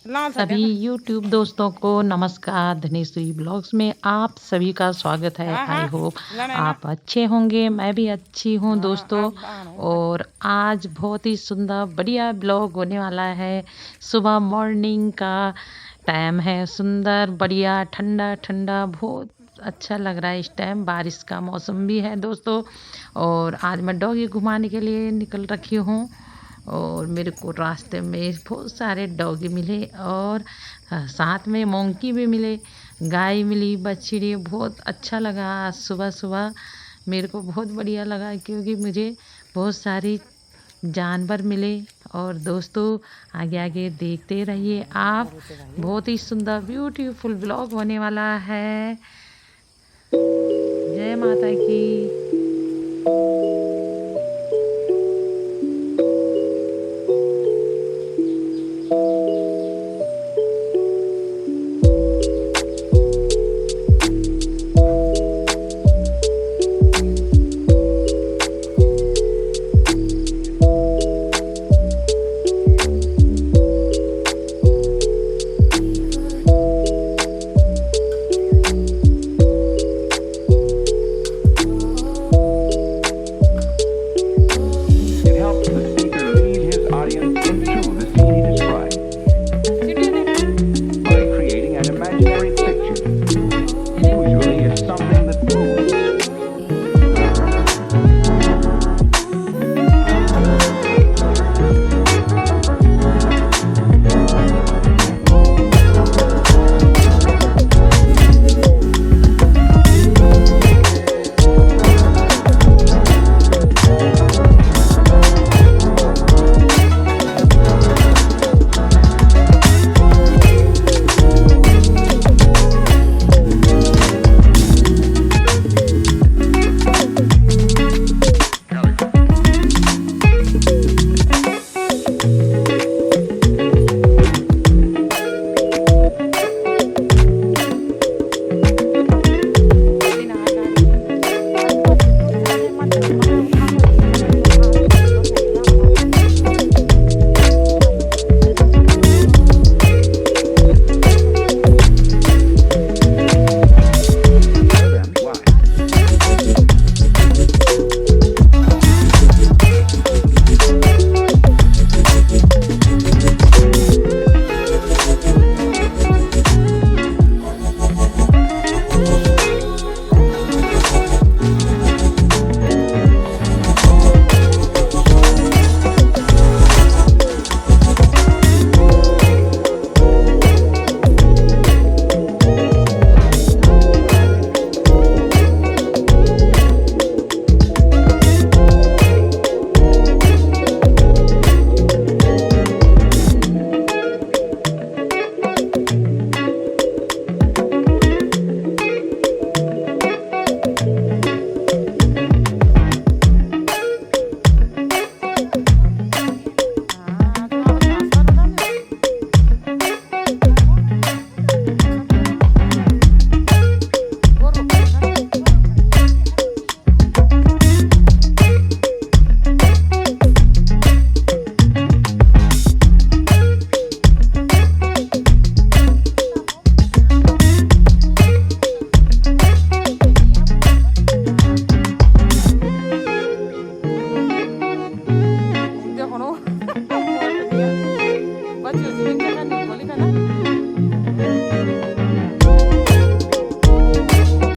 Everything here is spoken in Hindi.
सभी YouTube दोस्तों को नमस्कार। धनेश्वरी ब्लॉग्स में आप सभी का स्वागत है। आई होप आप अच्छे होंगे। मैं भी अच्छी हूँ दोस्तों। और आज बहुत ही सुंदर बढ़िया ब्लॉग होने वाला है। सुबह मॉर्निंग का टाइम है, सुंदर बढ़िया ठंडा ठंडा, बहुत अच्छा लग रहा है। इस टाइम बारिश का मौसम भी है दोस्तों। और आज मैं डॉगी घुमाने के लिए निकल रखी हूँ। और मेरे को रास्ते में बहुत सारे डॉगी मिले और साथ में मोंकी भी मिले, गाय मिली, बछड़ी। बहुत अच्छा लगा आज सुबह सुबह। मेरे को बहुत बढ़िया लगा क्योंकि मुझे बहुत सारी जानवर मिले। और दोस्तों आगे आगे देखते रहिए आप, बहुत ही सुंदर ब्यूटीफुल ब्लॉग होने वाला है। जय माता की। It helps the speaker lead his audience into the scene he describes by creating an imaginary picture. Usually it's something that moves.